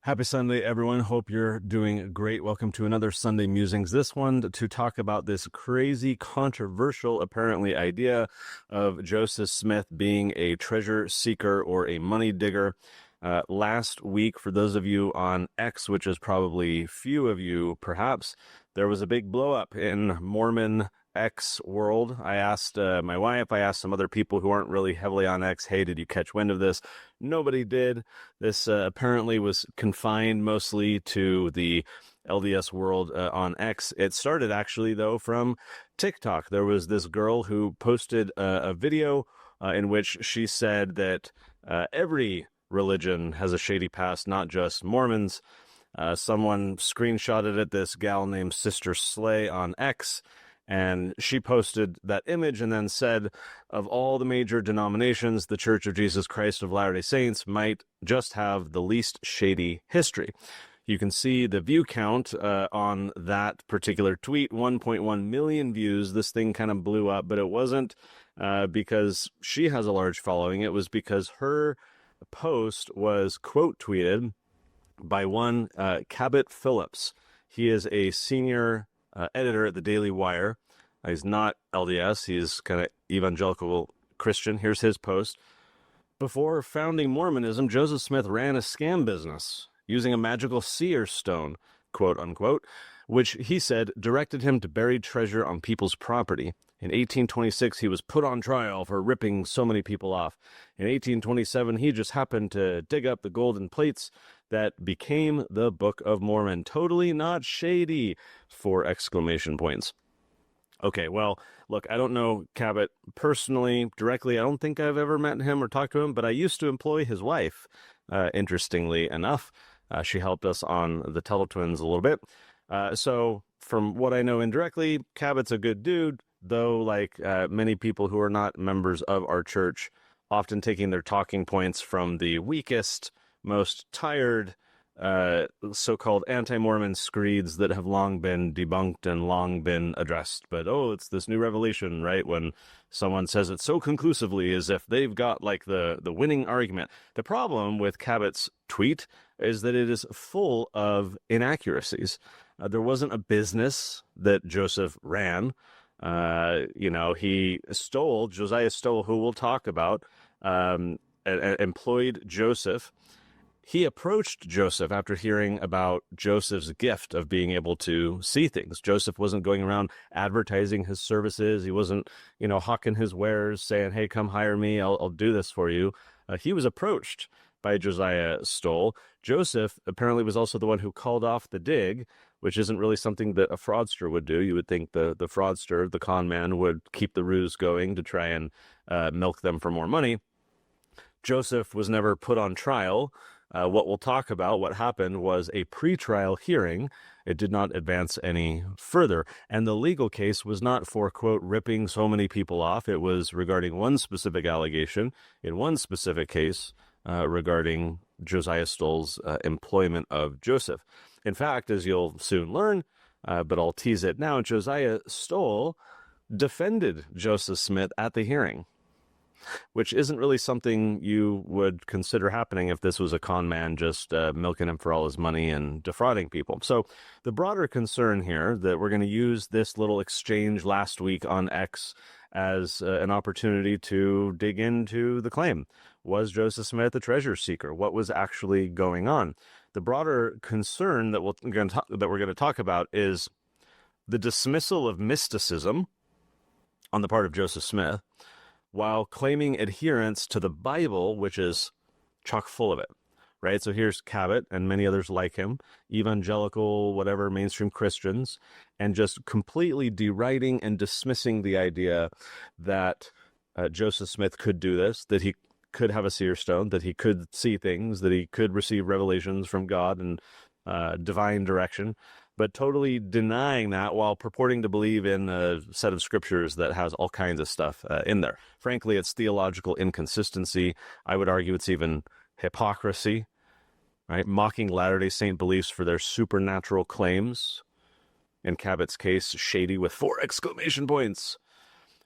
Happy Sunday, everyone. Hope you're doing great. Welcome to another Sunday Musings. This one to talk about this crazy, controversial, apparently, idea of Joseph Smith being a treasure seeker or a money digger. Last week, for those of you on X, which is probably few of you, perhaps, there was a big blow up in Mormon X world. I asked my wife, I asked some other people who aren't really heavily on X, hey, did you catch wind of this? Nobody did. This apparently was confined mostly to the LDS world on X. It started actually, though, from TikTok. There was this girl who posted a video in which she said that every religion has a shady past, not just Mormons. Someone screenshotted it, this gal named Sister Slay on X, and she posted that image and then said, of all the major denominations, the Church of Jesus Christ of Latter-day Saints might just have the least shady history. You can see the view count on that particular tweet, 1.1 million views. This thing kind of blew up, but it wasn't because she has a large following. It was because her post was quote tweeted by one Cabot Phillips. He is a senior editor at the Daily Wire. He's not LDS. He's kind of evangelical Christian. Here's his post. Before founding Mormonism, Joseph Smith ran a scam business using a magical seer stone, quote unquote, which he said directed him to buried treasure on people's property. In 1826, he was put on trial for ripping so many people off. In 1827, he just happened to dig up the golden plates that became the Book of Mormon. Totally not shady, 4 exclamation points. Okay, well, look, I don't know Cabot personally, directly. I don't think I've ever met him or talked to him, but I used to employ his wife, interestingly enough. She helped us on the Teletwins a little bit. So from what I know indirectly, Cabot's a good dude, though, like many people who are not members of our church, often taking their talking points from the weakest, most tired, so-called anti-Mormon screeds that have long been debunked and long been addressed. But, oh, it's this new revelation, right? When someone says it so conclusively as if they've got, like, the winning argument. The problem with Cabot's tweet is that it is full of inaccuracies. There wasn't a business that Joseph ran. He stole, Josiah Stowell, who we'll talk about, employed Joseph. He approached Joseph after hearing about Joseph's gift of being able to see things. Joseph wasn't going around advertising his services. He wasn't, hawking his wares, saying, hey, come hire me. I'll do this for you. He was approached by Josiah Stowell. Joseph apparently was also the one who called off the dig, which isn't really something that a fraudster would do. You would think the fraudster, the con man, would keep the ruse going to try and milk them for more money. Joseph was never put on trial. What we'll talk about, what happened, was a pretrial hearing. It did not advance any further. And the legal case was not for, quote, ripping so many people off. It was regarding one specific allegation in one specific case regarding Josiah Stowell's employment of Joseph. In fact, as you'll soon learn, but I'll tease it now, Josiah Stowell defended Joseph Smith at the hearing, which isn't really something you would consider happening if this was a con man just milking him for all his money and defrauding people. So the broader concern here that we're going to use this little exchange last week on X as an opportunity to dig into the claim. Was Joseph Smith a treasure seeker? What was actually going on? The broader concern that we're going to talk about is the dismissal of mysticism on the part of Joseph Smith, while claiming adherence to the Bible, which is chock full of it, right? So here's Cabot and many others like him, evangelical, whatever, mainstream Christians, and just completely deriding and dismissing the idea that Joseph Smith could do this, that he could have a seer stone, that he could see things, that he could receive revelations from God and divine direction, but totally denying that while purporting to believe in a set of scriptures that has all kinds of stuff in there. Frankly, it's theological inconsistency. I would argue it's even hypocrisy, right? Mocking Latter-day Saint beliefs for their supernatural claims. In Cabot's case, shady with 4 exclamation points,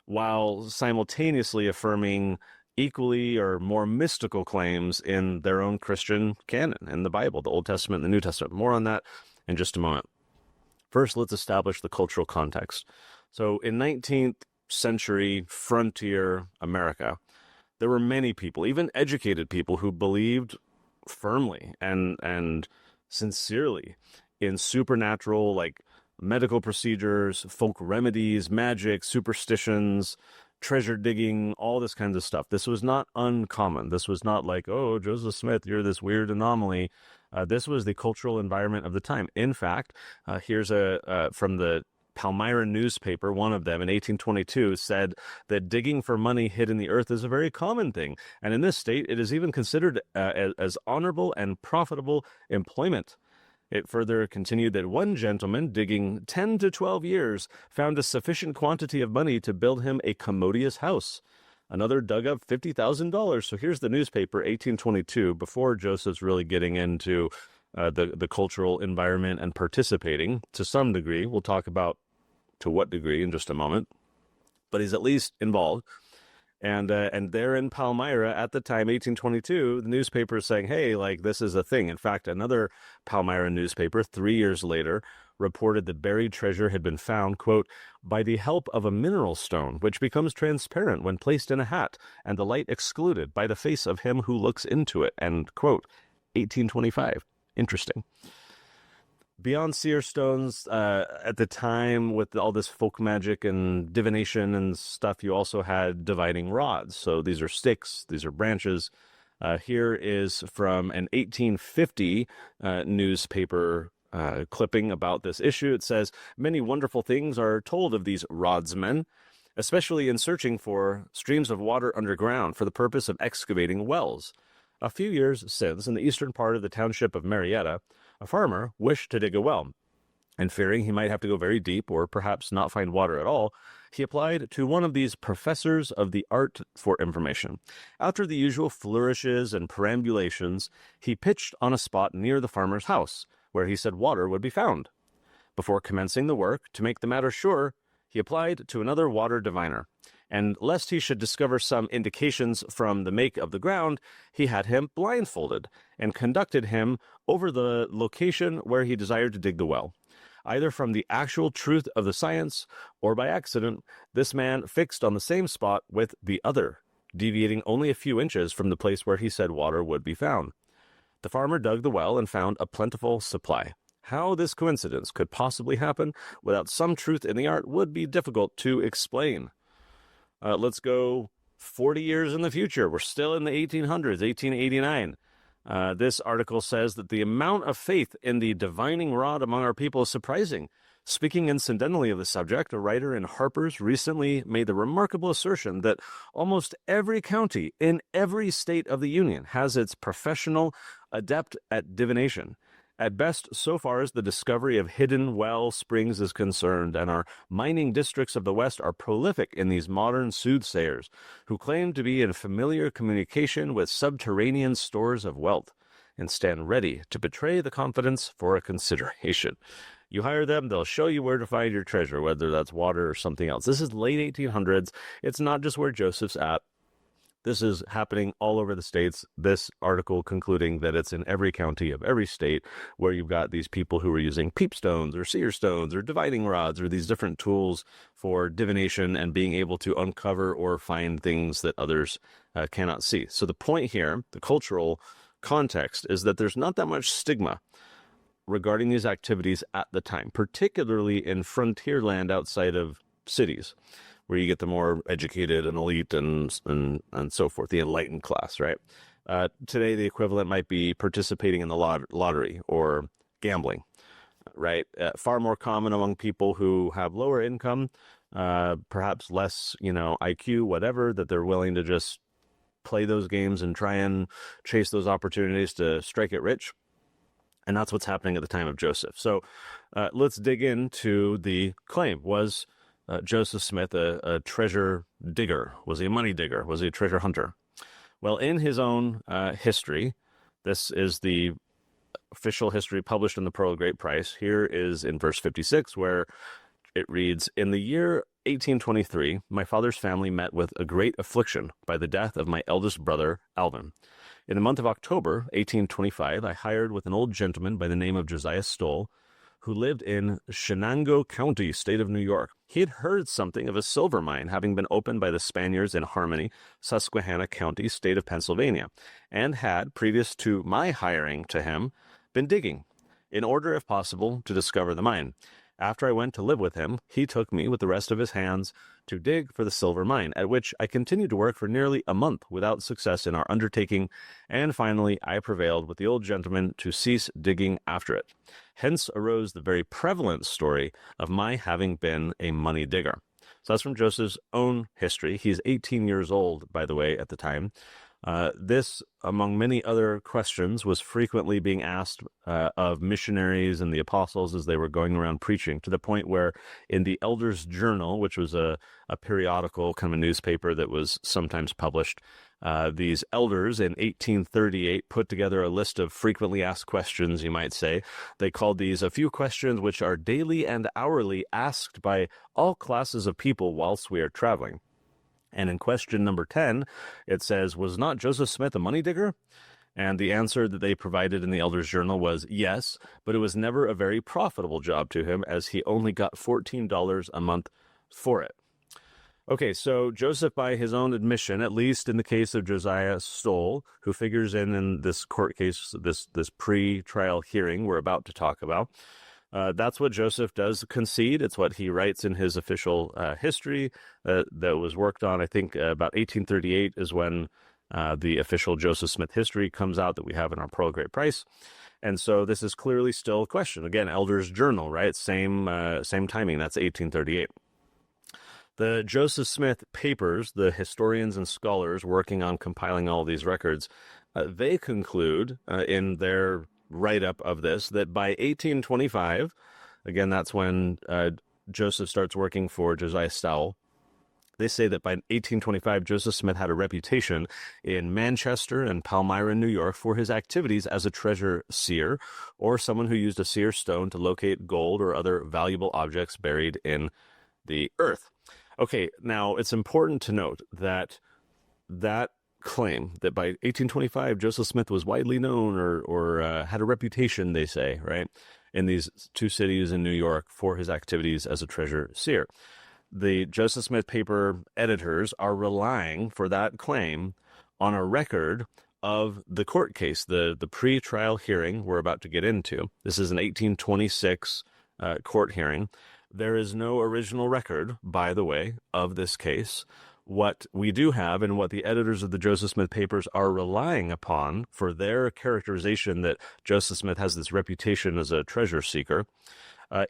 while simultaneously affirming equally or more mystical claims in their own Christian canon, in the Bible, the Old Testament and the New Testament. More on that in just a moment. First, let's establish the cultural context. So in 19th century frontier America, there were many people, even educated people, who believed firmly and sincerely in supernatural, like medical procedures, folk remedies, magic, superstitions, treasure digging, all this kinds of stuff. This was not uncommon. This was not like, oh, Joseph Smith, you're this weird anomaly. This was the cultural environment of the time. In fact, here's from the Palmyra newspaper, one of them in 1822 said that digging for money hid in the earth is a very common thing. And in this state, it is even considered as honorable and profitable employment. It further continued that one gentleman, digging 10 to 12 years, found a sufficient quantity of money to build him a commodious house. Another dug up $50,000. So here's the newspaper, 1822, before Joseph's really getting into the cultural environment and participating to some degree. We'll talk about to what degree in just a moment. But he's at least involved. And there in Palmyra at the time, 1822, the newspaper is saying, hey, like, this is a thing. In fact, another Palmyra newspaper 3 years later reported that buried treasure had been found, quote, by the help of a mineral stone, which becomes transparent when placed in a hat, and the light excluded by the face of him who looks into it, end quote. 1825. Interesting. Beyond seer stones, at the time, with all this folk magic and divination and stuff, you also had dividing rods. So these are sticks, these are branches. Here is from an 1850 newspaper clipping about this issue. It says, many wonderful things are told of these rodsmen, especially in searching for streams of water underground for the purpose of excavating wells. A few years since, in the eastern part of the township of Marietta, a farmer wished to dig a well, and fearing he might have to go very deep or perhaps not find water at all, he applied to one of these professors of the art for information. After the usual flourishes and perambulations, he pitched on a spot near the farmer's house, where he said water would be found. Before commencing the work, to make the matter sure, he applied to another water diviner, and lest he should discover some indications from the make of the ground, he had him blindfolded and conducted him over the location where he desired to dig the well. Either from the actual truth of the science or by accident, this man fixed on the same spot with the other, deviating only a few inches from the place where he said water would be found. The farmer dug the well and found a plentiful supply. How this coincidence could possibly happen without some truth in the art would be difficult to explain. Let's go 40 years in the future. We're still in the 1800s, 1889. This article says that the amount of faith in the divining rod among our people is surprising. Speaking incidentally of the subject, a writer in Harper's recently made the remarkable assertion that almost every county in every state of the Union has its professional adept at divination. At best, so far as the discovery of hidden well springs is concerned, and our mining districts of the West are prolific in these modern soothsayers, who claim to be in familiar communication with subterranean stores of wealth, and stand ready to betray the confidence for a consideration. You hire them, they'll show you where to find your treasure, whether that's water or something else. This is late 1800s. It's not just where Joseph's at. This is happening all over the states. This article concluding that it's in every county of every state where you've got these people who are using peep stones or seer stones or dividing rods or these different tools for divination and being able to uncover or find things that others cannot see. So the point here, the cultural context, is that there's not that much stigma regarding these activities at the time, particularly in frontier land outside of cities, where you get the more educated and elite and so forth, the enlightened class, right? Today, the equivalent might be participating in the lottery or gambling, right? Far more common among people who have lower income, perhaps less, IQ, whatever, that they're willing to just play those games and try and chase those opportunities to strike it rich. And that's what's happening at the time of Joseph. So let's dig into the claim. Was Joseph Smith a treasure digger? Was he a money digger? Was he a treasure hunter? Well, in his own history, this is the official history published in the Pearl of Great Price. Here is in verse 56, where it reads, in the year 1823, my father's family met with a great affliction by the death of my eldest brother, Alvin. In the month of October, 1825, I hired with an old gentleman by the name of Josiah Stoll, who lived in Shenango County, state of New York. He had heard something of a silver mine having been opened by the Spaniards in Harmony, Susquehanna County, state of Pennsylvania, and had, previous to my hiring to him, been digging, in order, if possible, to discover the mine. After I went to live with him, he took me with the rest of his hands to dig for the silver mine, at which I continued to work for nearly a month without success in our undertaking, and finally I prevailed with the old gentleman to cease digging after it. Hence arose the very prevalent story of my having been a money digger. So that's from Joseph's own history. He's 18 years old, by the way, at the time. This, among many other questions, was frequently being asked of missionaries and the apostles as they were going around preaching, to the point where in the Elders' Journal, which was a periodical, kind of a newspaper that was sometimes published, these elders in 1838 put together a list of frequently asked questions, you might say. They called these a few questions which are daily and hourly asked by all classes of people whilst we are traveling. And in question number 10, it says, was not Joseph Smith a money digger? And the answer that they provided in the Elders' Journal was yes, but it was never a very profitable job to him, as he only got $14 a month for it. Okay, so Joseph, by his own admission, at least in the case of Josiah Stoll, who figures in this court case, this pre-trial hearing we're about to talk about, that's what Joseph does concede. It's what he writes in his official history that was worked on, I think, about 1838 is when the official Joseph Smith history comes out that we have in our Pearl of Great Price. And so this is clearly still a question. Again, Elders' Journal, right? Same timing. That's 1838. The Joseph Smith papers, the historians and scholars working on compiling all these records, they conclude in their write-up of this that by 1825, again, that's when Joseph starts working for Josiah Stoll, they say that by 1825, Joseph Smith had a reputation in Manchester and Palmyra, New York, for his activities as a treasure seer, or someone who used a seer stone to locate gold or other valuable objects buried in the earth. Okay, now it's important to note that claim that by 1825 Joseph Smith was widely known or had a reputation, they say, right, in these two cities in New York for his activities as a treasure seer. The Joseph Smith paper editors are relying for that claim on a record of the court case, the pre-trial hearing we're about to get into. This is an 1826 court hearing. There is no original record, by the way, of this case. What we do have, and what the editors of the Joseph Smith papers are relying upon for their characterization that Joseph Smith has this reputation as a treasure seeker,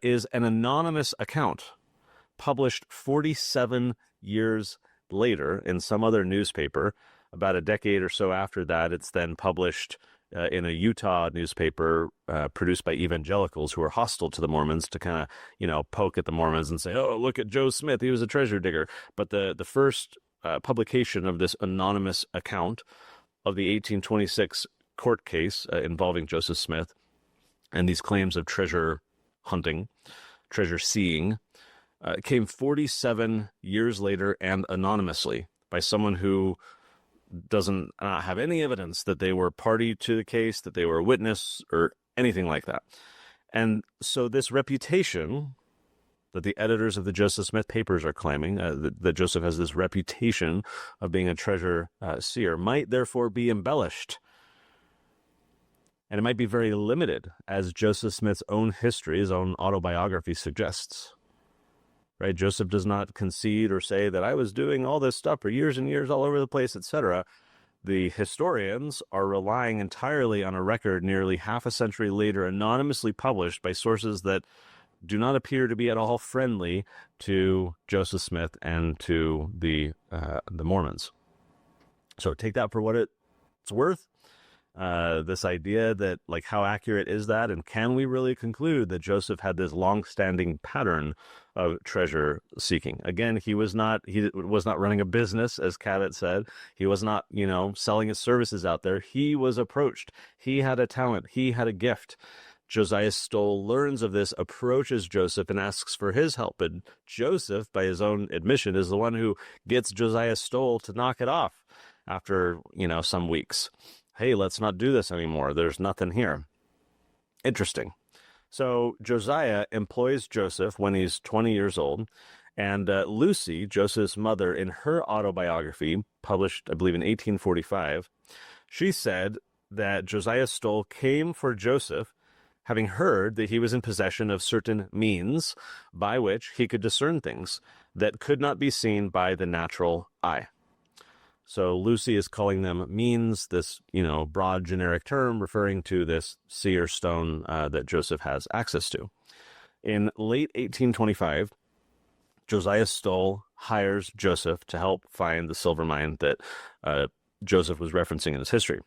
is an anonymous account published 47 years later in some other newspaper. About a decade or so after that, it's then published in a Utah newspaper produced by evangelicals who are hostile to the Mormons, to kind of, poke at the Mormons and say, oh, look at Joe Smith, he was a treasure digger. But the first publication of this anonymous account of the 1826 court case involving Joseph Smith and these claims of treasure hunting, treasure seeing, came 47 years later and anonymously by someone who doesn't have any evidence that they were party to the case, that they were a witness, or anything like that. And so this reputation that the editors of the Joseph Smith papers are claiming, that Joseph has this reputation of being a treasure seer, might therefore be embellished. And it might be very limited, as Joseph Smith's own history, his own autobiography suggests. Right? Joseph does not concede or say that I was doing all this stuff for years and years all over the place, etc. The historians are relying entirely on a record nearly half a century later, anonymously published by sources that do not appear to be at all friendly to Joseph Smith and to the Mormons. So take that for what it's worth. This idea that, like, how accurate is that? And can we really conclude that Joseph had this long-standing pattern of treasure seeking? Again, he was not running a business, as Cabot said. He was not, selling his services out there. He was approached. He had a talent. He had a gift Josiah Stoll learns of this, approaches Joseph, and asks for his help. And Joseph, by his own admission, is the one who gets Josiah Stoll to knock it off after, some weeks. Hey, let's not do this anymore. There's nothing here. Interesting. So Josiah employs Joseph when he's 20 years old. And Lucy, Joseph's mother, in her autobiography, published, I believe, in 1845, she said that Josiah Stoll came for Joseph, having heard that he was in possession of certain means by which he could discern things that could not be seen by the natural eye. So Lucy is calling them means, this, broad generic term referring to this seer stone that Joseph has access to. In late 1825, Josiah Stoll hires Joseph to help find the silver mine that Joseph was referencing in his history.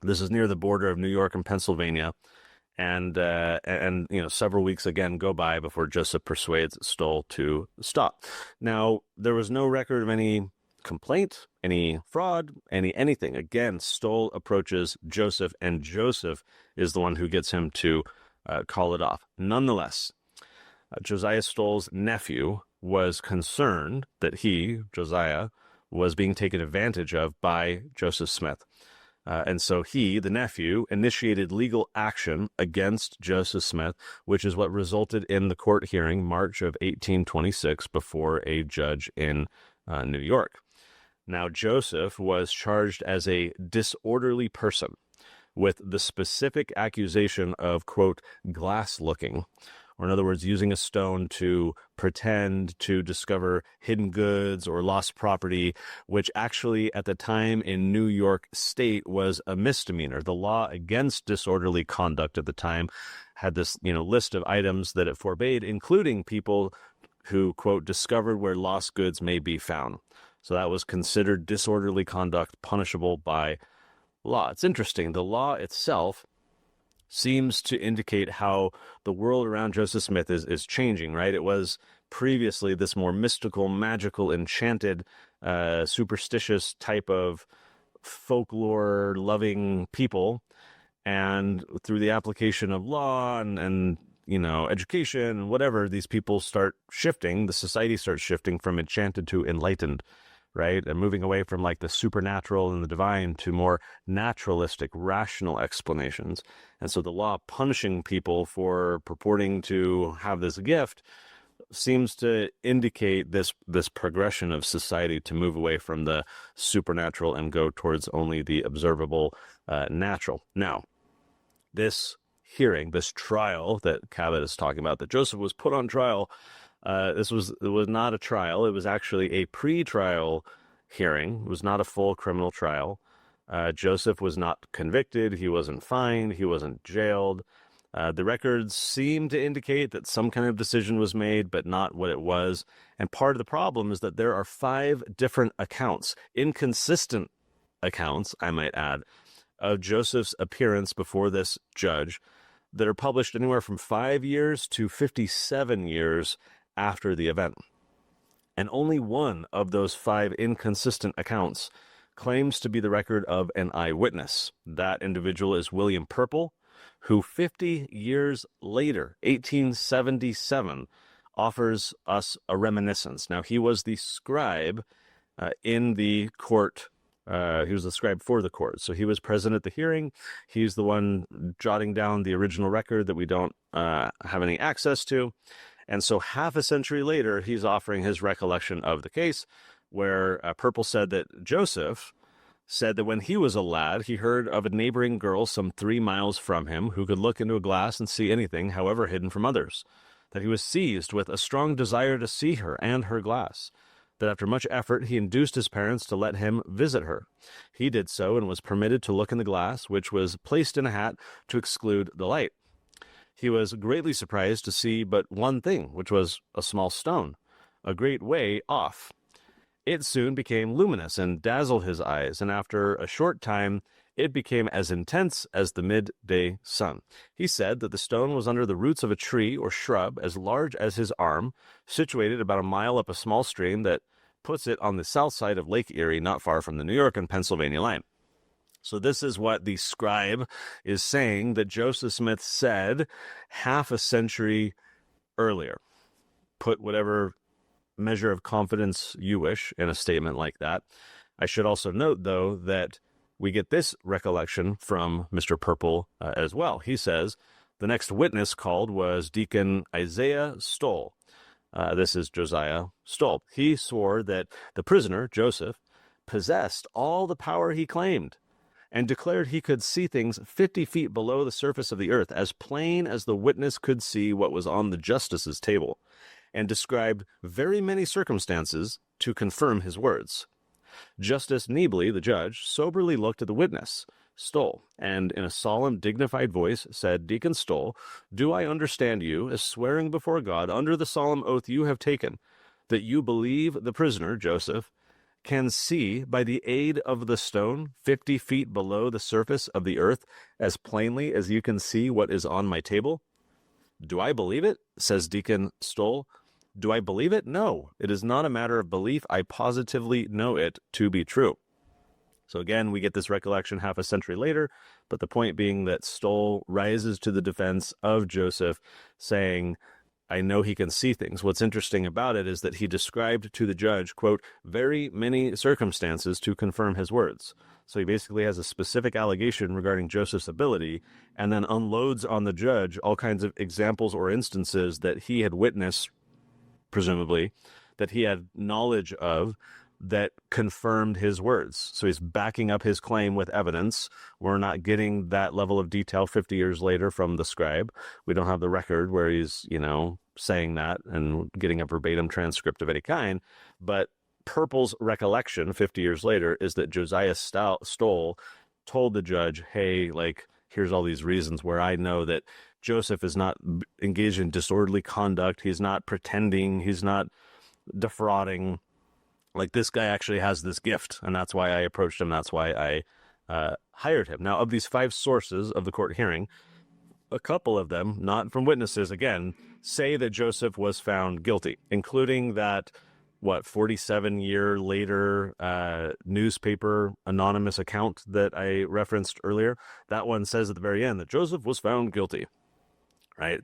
This is near the border of New York and Pennsylvania, and several weeks again go by before Joseph persuades Stoll to stop. Now, there was no record of any complaint, any fraud, anything. Again, Stoll approaches Joseph, and Joseph is the one who gets him to call it off. Nonetheless, Josiah Stoll's nephew was concerned that he, Josiah, was being taken advantage of by Joseph Smith. And so he, the nephew, initiated legal action against Joseph Smith, which is what resulted in the court hearing March of 1826 before a judge in New York. Now, Joseph was charged as a disorderly person with the specific accusation of, quote, glass looking, or in other words, using a stone to pretend to discover hidden goods or lost property, which actually at the time in New York State was a misdemeanor. The law against disorderly conduct at the time had this, list of items that it forbade, including people who, quote, discovered where lost goods may be found. So that was considered disorderly conduct, punishable by law. It's interesting. The law itself seems to indicate how the world around Joseph Smith is changing, right? It was previously this more mystical, magical, enchanted, superstitious type of folklore-loving people. And through the application of law and education and whatever, these people start shifting. The society starts shifting from enchanted to enlightened, right? And moving away from like the supernatural and the divine to more naturalistic, rational explanations. And so the law punishing people for purporting to have this gift seems to indicate this progression of society to move away from the supernatural and go towards only the observable natural. Now, this hearing, this trial that Cabot is talking about, that Joseph was put on trial, it was not a trial. It was actually a pre-trial hearing. It was not a full criminal trial. Joseph was not convicted. He wasn't fined. He wasn't jailed. The records seem to indicate that some kind of decision was made, but not what it was. And part of the problem is that there are 5 different accounts, inconsistent accounts, I might add, of Joseph's appearance before this judge that are published anywhere from 5 years to 57 years after the event. And only one of those 5 inconsistent accounts claims to be the record of an eyewitness. That individual is William Purple, who 50 years later, 1877, offers us a reminiscence. Now, he was the scribe in the court. He was the scribe for the court. So he was present at the hearing. He's the one jotting down the original record that we don't have any access to. And so half a century later, he's offering his recollection of the case, where Purple said that Joseph said that when he was a lad, he heard of a neighboring girl some 3 miles from him who could look into a glass and see anything, however hidden from others, that he was seized with a strong desire to see her and her glass, that after much effort he induced his parents to let him visit her. He did so and was permitted to look in the glass, which was placed in a hat to exclude the light. He was greatly surprised to see but one thing, which was a small stone, a great way off. It soon became luminous and dazzled his eyes, and after a short time it became as intense as the midday sun. He said that the stone was under the roots of a tree or shrub as large as his arm, situated about a mile up a small stream that puts it on the south side of Lake Erie, not far from the New York and Pennsylvania line. So this is what the scribe is saying that Joseph Smith said half a century earlier. Put whatever measure of confidence you wish in a statement like that. I should also note, though, that we get this recollection from Mr. Purple as well. He says, the next witness called was Deacon Isaiah Stoll. This is Josiah Stoll. He swore that the prisoner, Joseph, possessed all the power he claimed and declared he could see things 50 feet below the surface of the earth, as plain as the witness could see what was on the justice's table, and described very many circumstances to confirm his words. Justice Neebly, the judge, soberly looked at the witness, Stoll, and in a solemn, dignified voice said, Deacon Stoll, do I understand you as swearing before God under the solemn oath you have taken that you believe the prisoner, Joseph, can see by the aid of the stone 50 feet below the surface of the earth as plainly as you can see what is on my table? Do I believe it? Says Deacon Stoll. Do I believe it? No, it is not a matter of belief. I positively know it to be true. So again, we get this recollection half a century later, but the point being that Stoll rises to the defense of Joseph, saying, I know he can see things. What's interesting about it is that he described to the judge, quote, very many circumstances to confirm his words. So he basically has a specific allegation regarding Joseph's ability and then unloads on the judge all kinds of examples or instances that he had witnessed, presumably, that he had knowledge of, that confirmed his words. So he's backing up his claim with evidence. We're not getting that level of detail 50 years later from the scribe. We don't have the record where he's, saying that and getting a verbatim transcript of any kind. But Purple's recollection 50 years later is that Josiah Stoll told the judge, hey, here's all these reasons where I know that Joseph is not engaged in disorderly conduct. He's not pretending. He's not defrauding. This guy actually has this gift, and that's why I approached him. That's why I hired him. Now, of these 5 sources of the court hearing, a couple of them, not from witnesses, again, say that Joseph was found guilty, including that, 47-year later newspaper anonymous account that I referenced earlier. That one says at the very end that Joseph was found guilty, right?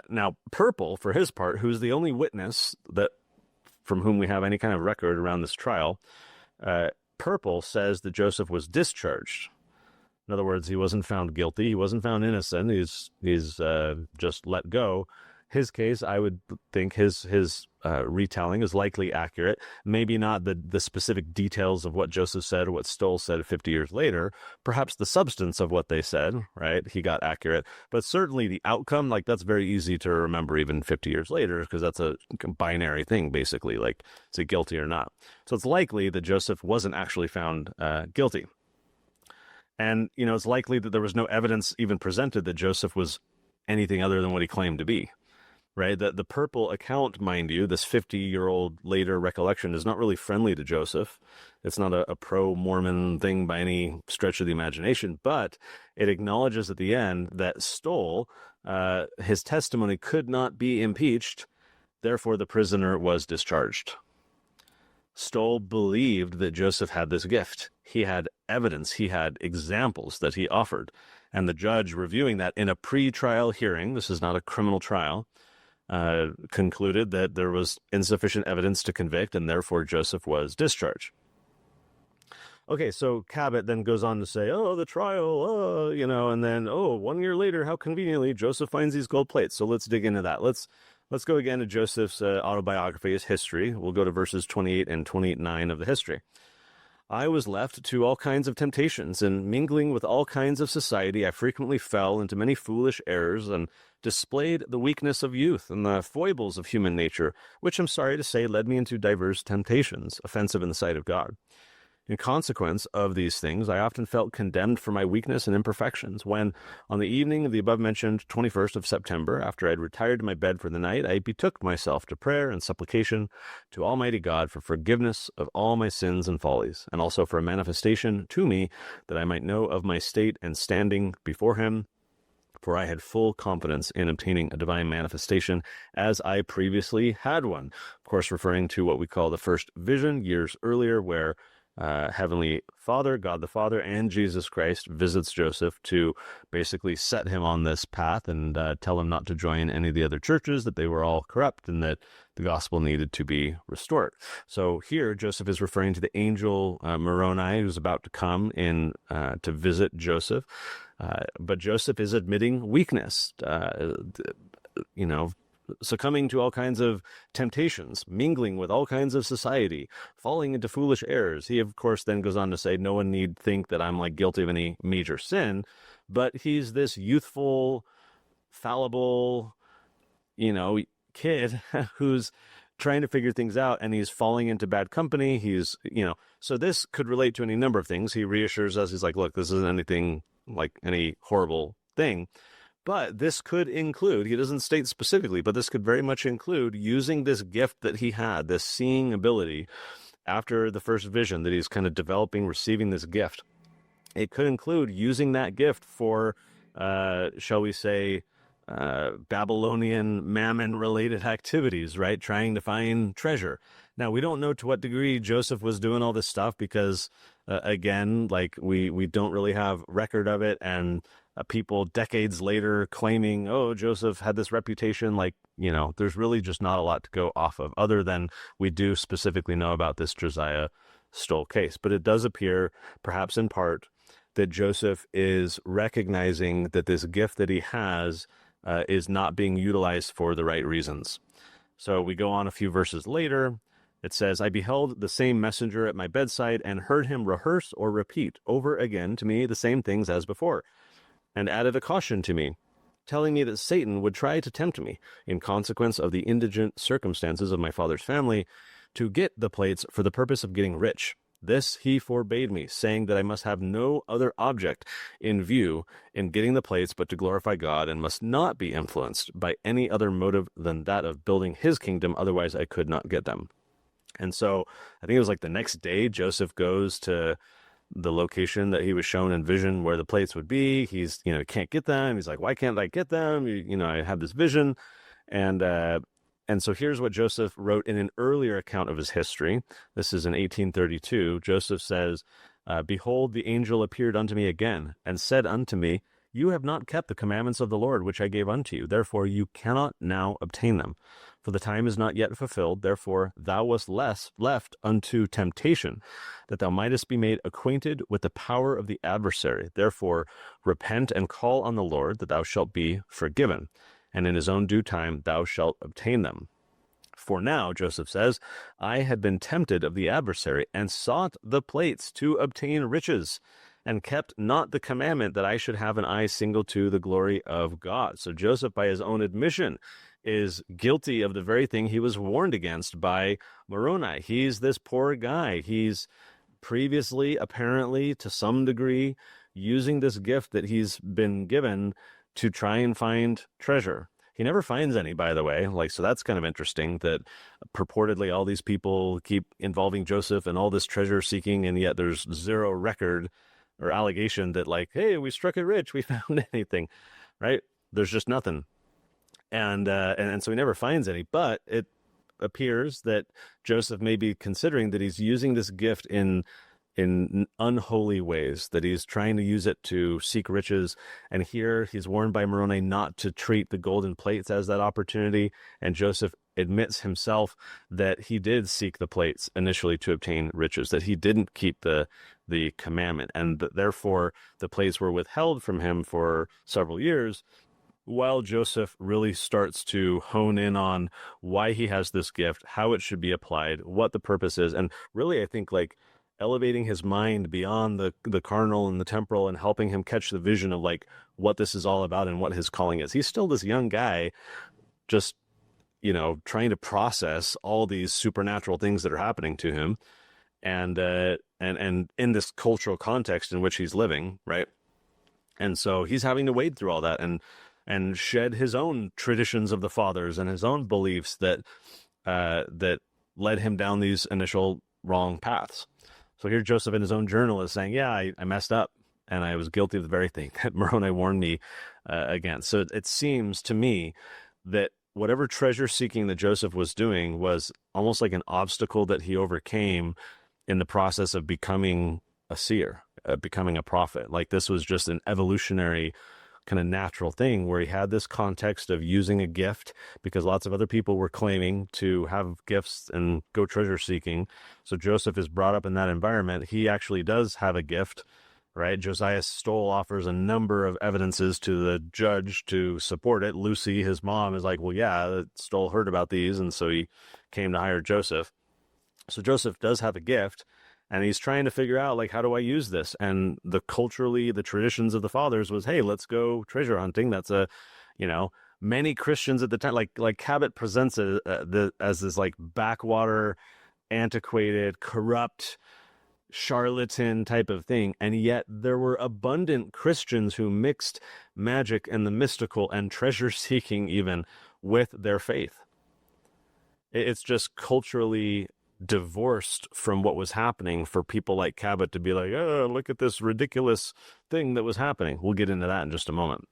Now, Purple, for his part, who's the only witness from whom we have any kind of record around this trial, Purple says that Joseph was discharged. In other words, he wasn't found guilty. He wasn't found innocent. He's just let go. His case, I would think his retelling is likely accurate. Maybe not the specific details of what Joseph said or what Stoll said 50 years later. Perhaps the substance of what they said, right? He got accurate. But certainly the outcome, that's very easy to remember even 50 years later, because that's a binary thing, basically. Is it guilty or not? So it's likely that Joseph wasn't actually found guilty. And, it's likely that there was no evidence even presented that Joseph was anything other than what he claimed to be. Right? The Purple account, mind you, this 50-year-old later recollection, is not really friendly to Joseph. It's not a pro-Mormon thing by any stretch of the imagination, but it acknowledges at the end that Stoll, his testimony could not be impeached, therefore the prisoner was discharged. Stoll believed that Joseph had this gift. He had evidence, he had examples that he offered, and the judge reviewing that in a pre-trial hearing, this is not a criminal trial, concluded that there was insufficient evidence to convict, and therefore Joseph was discharged. Okay, so Cabot then goes on to say, the trial, and then, 1 year later, how conveniently, Joseph finds these gold plates. So let's dig into that. Let's go again to Joseph's autobiography, his history. We'll go to verses 28 and 29 of the history. I was left to all kinds of temptations, and mingling with all kinds of society, I frequently fell into many foolish errors and displayed the weakness of youth and the foibles of human nature, which I'm sorry to say led me into diverse temptations, offensive in the sight of God. In consequence of these things, I often felt condemned for my weakness and imperfections when, on the evening of the above-mentioned 21st of September, after I had retired to my bed for the night, I betook myself to prayer and supplication to Almighty God for forgiveness of all my sins and follies, and also for a manifestation to me that I might know of my state and standing before Him, for I had full confidence in obtaining a divine manifestation, as I previously had one. Of course, referring to what we call the first vision years earlier, where Heavenly Father, God the Father, and Jesus Christ visits Joseph to basically set him on this path and tell him not to join any of the other churches, that they were all corrupt and that the gospel needed to be restored. So here, Joseph is referring to the angel Moroni, who's about to come in to visit Joseph. But Joseph is admitting weakness, succumbing to all kinds of temptations, mingling with all kinds of society, falling into foolish errors. He, of course, then goes on to say, no one need think that I'm like guilty of any major sin, but he's this youthful, fallible, kid who's trying to figure things out, and he's falling into bad company. So this could relate to any number of things. He reassures us. He's like, look, this isn't anything like any horrible thing. But this could include, he doesn't state specifically, but this could very much include using this gift that he had, this seeing ability after the first vision that he's kind of developing, receiving this gift. It could include using that gift for, shall we say, Babylonian mammon-related activities, right? Trying to find treasure. Now, we don't know to what degree Joseph was doing all this stuff because, again, like we don't really have record of it, and people decades later claiming, oh, Joseph had this reputation, there's really just not a lot to go off of, other than we do specifically know about this Josiah Stoll case. But it does appear, perhaps in part, that Joseph is recognizing that this gift that he has is not being utilized for the right reasons. So we go on a few verses later. It says, I beheld the same messenger at my bedside and heard him rehearse or repeat over again to me the same things as before, and added a caution to me, telling me that Satan would try to tempt me, in consequence of the indigent circumstances of my father's family, to get the plates for the purpose of getting rich. This he forbade me, saying that I must have no other object in view in getting the plates but to glorify God, and must not be influenced by any other motive than that of building his kingdom, otherwise I could not get them. And so I think it was like the next day, Joseph goes to the location that he was shown in vision where the plates would be. He's, can't get them. He's like, why can't I get them? I have this vision. And so here's what Joseph wrote in an earlier account of his history. This is in 1832. Joseph says, behold, the angel appeared unto me again and said unto me, you have not kept the commandments of the Lord, which I gave unto you. Therefore you cannot now obtain them. For the time is not yet fulfilled. Therefore thou wast left unto temptation, that thou mightest be made acquainted with the power of the adversary. Therefore repent and call on the Lord, that thou shalt be forgiven. And in his own due time thou shalt obtain them. For now, Joseph says, I had been tempted of the adversary, and sought the plates to obtain riches, and kept not the commandment that I should have an eye single to the glory of God. So Joseph, by his own admission, is guilty of the very thing he was warned against by Moroni. He's this poor guy. He's previously, apparently, to some degree, using this gift that he's been given to try and find treasure. He never finds any, by the way. So that's kind of interesting that purportedly all these people keep involving Joseph in all this treasure seeking, and yet there's zero record or allegation that hey, we struck it rich, we found anything, right? There's just nothing. And so he never finds any, but it appears that Joseph may be considering that he's using this gift in unholy ways, that he's trying to use it to seek riches. And here he's warned by Moroni not to treat the golden plates as that opportunity. And Joseph admits himself that he did seek the plates initially to obtain riches, that he didn't keep the commandment, and that therefore the plates were withheld from him for several years, while Joseph really starts to hone in on why he has this gift, how it should be applied, what the purpose is, and really I think elevating his mind beyond the carnal and the temporal, and helping him catch the vision of what this is all about and what his calling is. He's still this young guy, just trying to process all these supernatural things that are happening to him, and in this cultural context in which he's living, right? And so he's having to wade through all that and shed his own traditions of the fathers and his own beliefs that led him down these initial wrong paths. So here Joseph in his own journal is saying, yeah, I messed up, and I was guilty of the very thing that Moroni warned me against. So it seems to me that whatever treasure seeking that Joseph was doing was almost like an obstacle that he overcame in the process of becoming a seer, becoming a prophet. Like, this was just an evolutionary kind of natural thing where he had this context of using a gift because lots of other people were claiming to have gifts and go treasure seeking. So Joseph is brought up in that environment. He actually does have a gift, right? Josiah Stoll offers a number of evidences to the judge to support it. Lucy, his mom, is like, well, yeah, Stoll heard about these, and so he came to hire Joseph. So Joseph does have a gift, and he's trying to figure out, like, how do I use this? And the traditions of the fathers was, hey, let's go treasure hunting. That's many Christians at the time, like Cabot presents it as this like backwater, antiquated, corrupt, charlatan type of thing. And yet there were abundant Christians who mixed magic and the mystical and treasure seeking even with their faith. It's just culturally divorced from what was happening for people like Cabot to be like, oh, look at this ridiculous thing that was happening. We'll get into that in just a moment.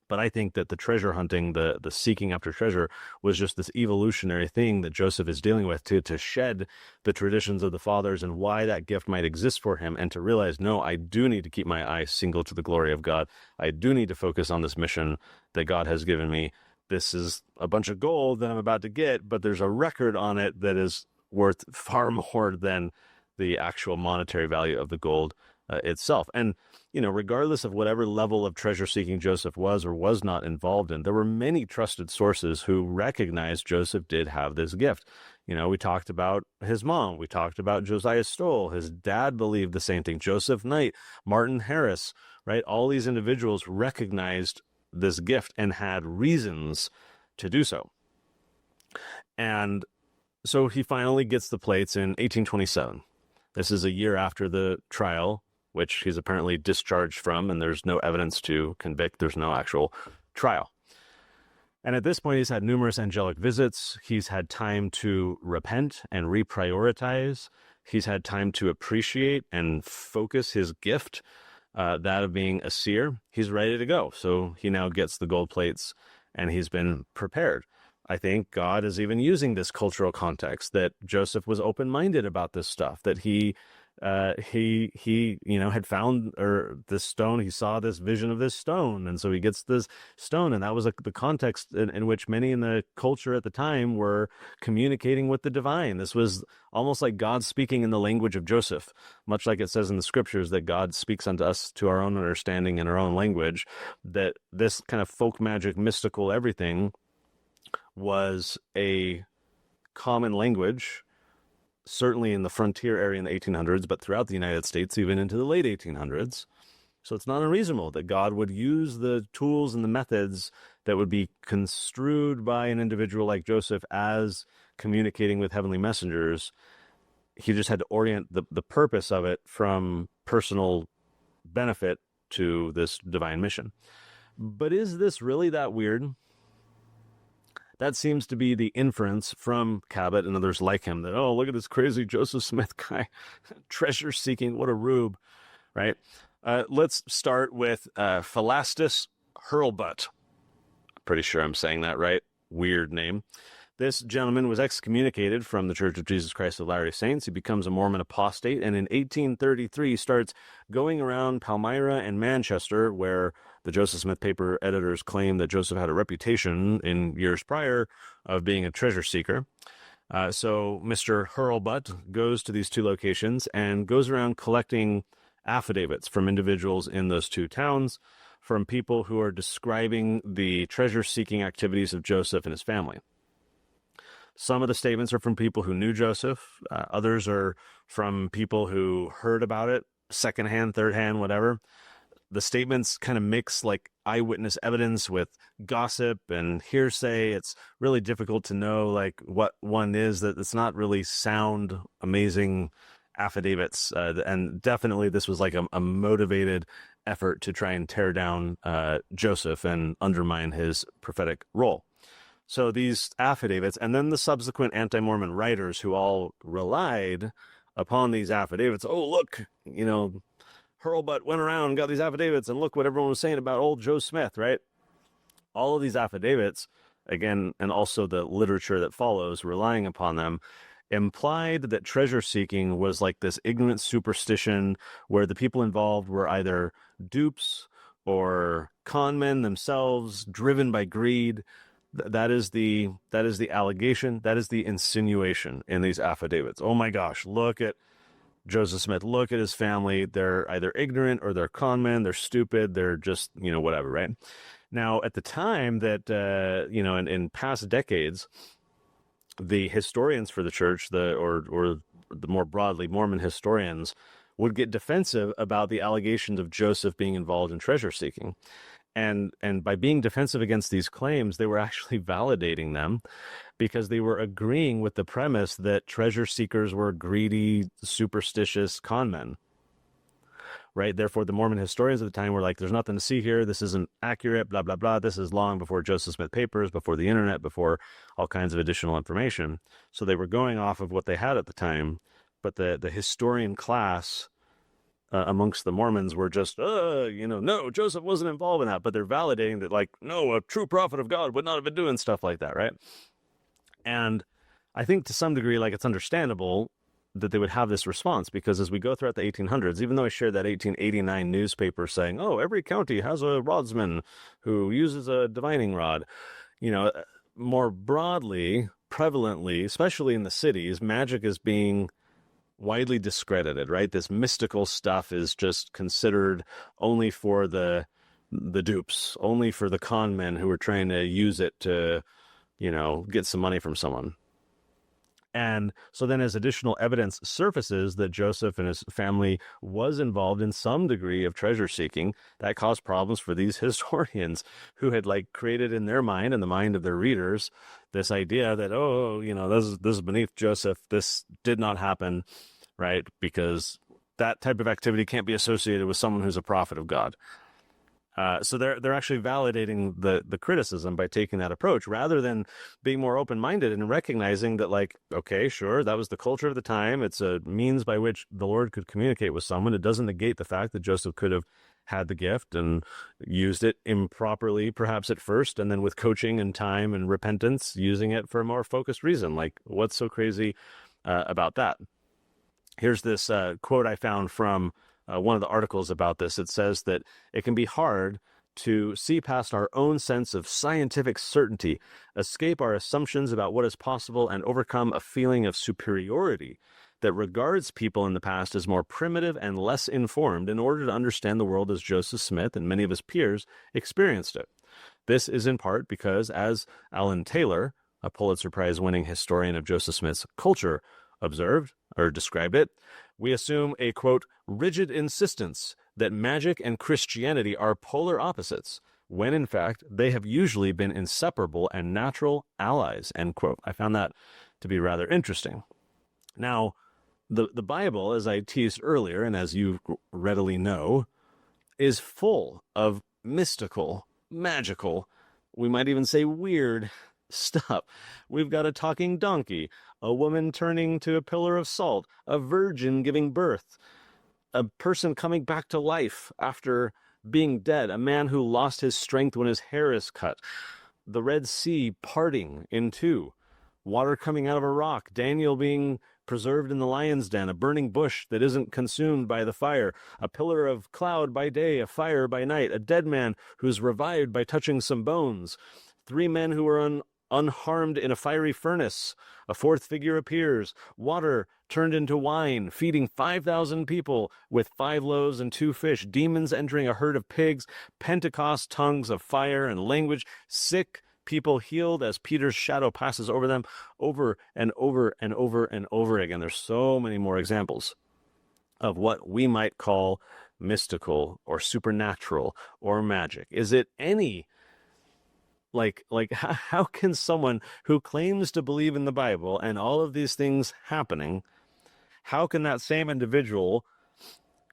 But I think that the treasure hunting, the seeking after treasure, was just this evolutionary thing that Joseph is dealing with to shed the traditions of the fathers and why that gift might exist for him, and to realize, no, I do need to keep my eyes single to the glory of God. I do need to focus on this mission that God has given me. This is a bunch of gold that I'm about to get, but there's a record on it that is worth far more than the actual monetary value of the gold itself. And, regardless of whatever level of treasure seeking Joseph was or was not involved in, there were many trusted sources who recognized Joseph did have this gift. We talked about his mom. We talked about Josiah Stoll. His dad believed the same thing. Joseph Knight, Martin Harris, right? All these individuals recognized this gift and had reasons to do so. And so he finally gets the plates in 1827. This is a year after the trial, which he's apparently discharged from, and there's no evidence to convict. There's no actual trial. And at this point, he's had numerous angelic visits. He's had time to repent and reprioritize. He's had time to appreciate and focus his gift, that of being a seer. He's ready to go. So he now gets the gold plates, and he's been prepared. I think God is even using this cultural context that Joseph was open-minded about this stuff, that he had found this stone. He saw this vision of this stone, and so he gets this stone, and that was the context in which many in the culture at the time were communicating with the divine. This was almost like God speaking in the language of Joseph, much like it says in the scriptures that God speaks unto us to our own understanding in our own language. That this kind of folk magic, mystical everything was a common language, certainly in the frontier area in the 1800s, but throughout the United States, even into the late 1800s. So it's not unreasonable that God would use the tools and the methods that would be construed by an individual like Joseph as communicating with heavenly messengers. He just had to orient the purpose of it from personal benefit to this divine mission. But is this really that weird? That seems to be the inference from Cabot and others like him, that, oh, look at this crazy Joseph Smith guy, treasure seeking, what a rube, right? Let's start with Philastus Hurlbut. Pretty sure I'm saying that right. Weird name. This gentleman was excommunicated from the Church of Jesus Christ of Latter-day Saints. He becomes a Mormon apostate, and in 1833 starts going around Palmyra and Manchester, where the Joseph Smith paper editors claim that Joseph had a reputation in years prior of being a treasure seeker. So Mr. Hurlbut goes to these two locations and goes around collecting affidavits from individuals in those two towns, from people who are describing the treasure-seeking activities of Joseph and his family. Some of the statements are from people who knew Joseph. Others are from people who heard about it, secondhand, thirdhand, whatever. The statements kind of mix like eyewitness evidence with gossip and hearsay. It's really difficult to know like what one is. That it's not really sound, amazing affidavits. And definitely this was like a motivated effort to try and tear down Joseph and undermine his prophetic role. So these affidavits, and then the subsequent anti-Mormon writers who all relied upon these affidavits. Oh, look, Hurlbut went around and got these affidavits, and look what everyone was saying about old Joe Smith, right? All of these affidavits, again, and also the literature that follows, relying upon them, implied that treasure seeking was like this ignorant superstition where the people involved were either dupes or con men themselves, driven by greed. That is the allegation. That is the insinuation in these affidavits. Oh my gosh, look at Joseph Smith. Look at his family. They're either ignorant or they're con men. They're stupid. They're just, whatever, right? Now, at the time that, in past decades, the historians for the church, or the more broadly Mormon historians, would get defensive about the allegations of Joseph being involved in treasure seeking. And by being defensive against these claims, they were actually validating them because they were agreeing with the premise that treasure seekers were greedy, superstitious con men. Right? Therefore, the Mormon historians at the time were like, there's nothing to see here. This isn't accurate, blah, blah, blah. This is long before Joseph Smith papers, before the internet, before all kinds of additional information. So they were going off of what they had at the time. But the historian class amongst the Mormons were just, no, Joseph wasn't involved in that. But they're validating that, like, no, a true prophet of God would not have been doing stuff like that, right? And I think to some degree, like, it's understandable that they would have this response, because as we go throughout the 1800s, even though I shared that 1889 newspaper saying, oh, every county has a rodsman who uses a divining rod, more broadly, prevalently, especially in the cities, magic is being widely discredited, right? This mystical stuff is just considered only for the dupes, only for the con men who are trying to use it to, get some money from someone. And so then as additional evidence surfaces that Joseph and his family was involved in some degree of treasure seeking, that caused problems for these historians who had created in their mind and the mind of their readers this idea that, this is beneath Joseph. This did not happen, right? Because that type of activity can't be associated with someone who's a prophet of God. So they're actually validating the criticism by taking that approach, rather than being more open-minded and recognizing that, okay, sure, that was the culture of the time. It's a means by which the Lord could communicate with someone. It doesn't negate the fact that Joseph could have had the gift and used it improperly, perhaps at first, and then with coaching and time and repentance, using it for a more focused reason. What's so crazy about that? Here's this quote I found from one of the articles about this. It says that it can be hard to see past our own sense of scientific certainty, escape our assumptions about what is possible, and overcome a feeling of superiority that regards people in the past as more primitive and less informed in order to understand the world as Joseph Smith and many of his peers experienced it. This is in part because, as Alan Taylor, a Pulitzer Prize-winning historian of Joseph Smith's culture, observed or described it, we assume a, quote, rigid insistence that magic and Christianity are polar opposites, when in fact they have usually been inseparable and natural allies, end quote. I found that to be rather interesting. Now, the Bible, as I teased earlier, and as you readily know, is full of mystical, magical, we might even say weird stuff. We've got a talking donkey, a woman turning to a pillar of salt, a virgin giving birth, a person coming back to life after being dead, a man who lost his strength when his hair is cut, the Red Sea parting in two, water coming out of a rock, Daniel being preserved in the lion's den, a burning bush that isn't consumed by the fire, a pillar of cloud by day, a fire by night, a dead man who's revived by touching some bones, three men who are unharmed in a fiery furnace, a fourth figure appears, water turned into wine, feeding 5,000 people with 5 loaves and 2 fish, demons entering a herd of pigs, Pentecost tongues of fire and language, sick people healed as Peter's shadow passes over them, over and over and over and over again. There's so many more examples of what we might call mystical or supernatural or magic. Is it any how can someone who claims to believe in the Bible and all of these things happening, how can that same individual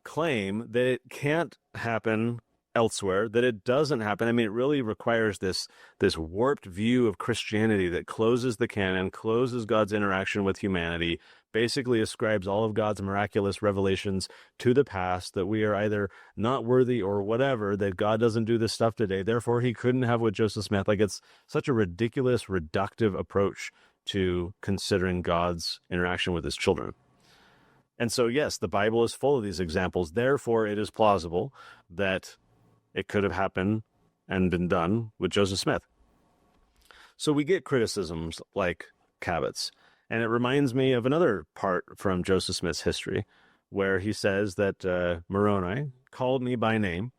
claim that it can't happen elsewhere, that it doesn't happen? I mean, it really requires this warped view of Christianity that closes the canon, closes God's interaction with humanity, basically ascribes all of God's miraculous revelations to the past, that we are either not worthy or whatever, that God doesn't do this stuff today, therefore he couldn't have with Joseph Smith. It's such a ridiculous, reductive approach to considering God's interaction with his children. And so, yes, the Bible is full of these examples. Therefore, it is plausible that it could have happened and been done with Joseph Smith. So we get criticisms like Cabot's. And it reminds me of another part from Joseph Smith's history, where he says that Moroni called me by name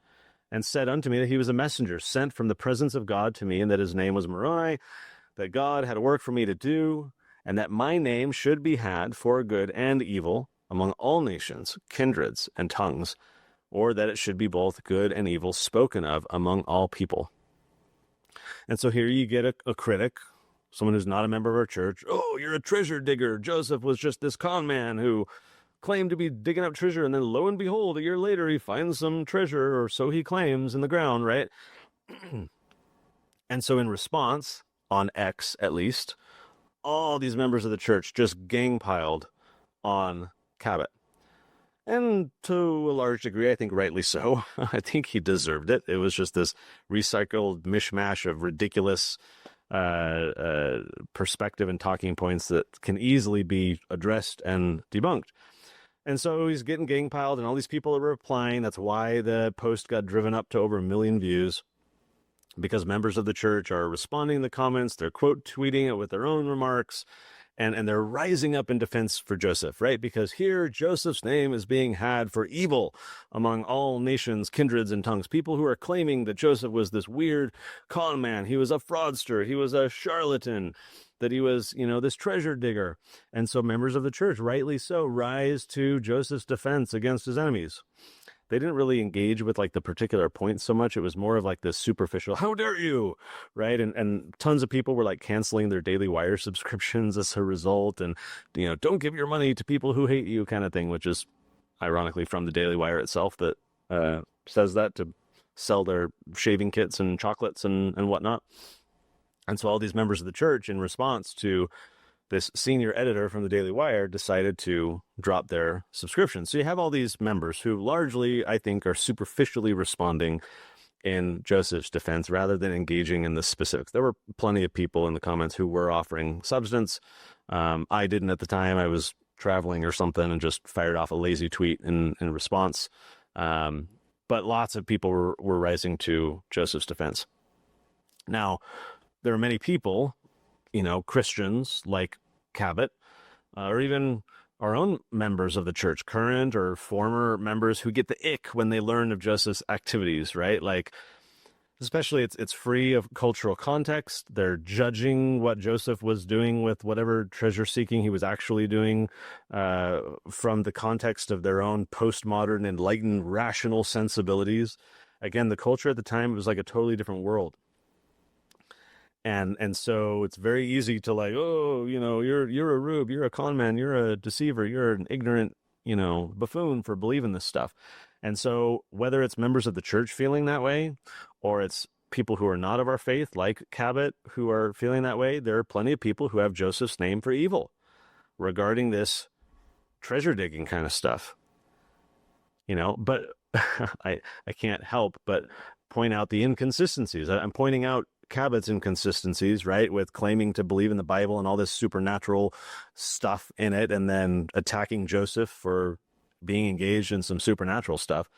and said unto me that he was a messenger sent from the presence of God to me, and that his name was Moroni, that God had a work for me to do, and that my name should be had for good and evil among all nations, kindreds, and tongues, or that it should be both good and evil spoken of among all people. And so here you get a critic, someone who's not a member of our church. Oh, you're a treasure digger. Joseph was just this con man who claimed to be digging up treasure, and then lo and behold, a year later, he finds some treasure, or so he claims, in the ground, right? And so in response, on X at least, all these members of the church just gang-piled on Cabot. And to a large degree, I think rightly so. I think he deserved it. It was just this recycled mishmash of ridiculous perspective and talking points that can easily be addressed and debunked. And so he's getting gang piled, and all these people are replying. That's why the post got driven up to over 1 million views, because members of the church are responding to the comments. They're quote tweeting it with their own remarks, and they're rising up in defense for Joseph, right? Because here Joseph's name is being had for evil among all nations, kindreds, and tongues. People who are claiming that Joseph was this weird con man. He was a fraudster. He was a charlatan. That he was, this treasure digger. And so members of the church, rightly so, rise to Joseph's defense against his enemies. They didn't really engage with like the particular point so much. It was more of like this superficial, how dare you, right? And tons of people were like canceling their Daily Wire subscriptions as a result. And, don't give your money to people who hate you kind of thing, which is ironically from the Daily Wire itself that says that to sell their shaving kits and chocolates and whatnot. And so all these members of the church, in response to this senior editor from the Daily Wire, decided to drop their subscription. So you have all these members who largely, I think, are superficially responding in Joseph's defense rather than engaging in the specifics. There were plenty of people in the comments who were offering substance. I didn't at the time. I was traveling or something and just fired off a lazy tweet in response. But lots of people were rising to Joseph's defense. Now, there are many people, Christians like Cabot, or even our own members of the church, current or former members, who get the ick when they learn of Joseph's activities, right? Like, especially it's free of cultural context. They're judging what Joseph was doing with whatever treasure seeking he was actually doing from the context of their own postmodern, enlightened, rational sensibilities. Again, the culture at the time was like a totally different world. And so it's very easy to like, oh, you're a rube, you're a con man, you're a deceiver, you're an ignorant, buffoon for believing this stuff. And so whether it's members of the church feeling that way, or it's people who are not of our faith, like Cabot, who are feeling that way, there are plenty of people who have Joseph's name for evil regarding this treasure digging kind of stuff. But I can't help but point out the inconsistencies. I'm pointing out Cabot's inconsistencies, right, with claiming to believe in the Bible and all this supernatural stuff in it, and then attacking Joseph for being engaged in some supernatural stuff.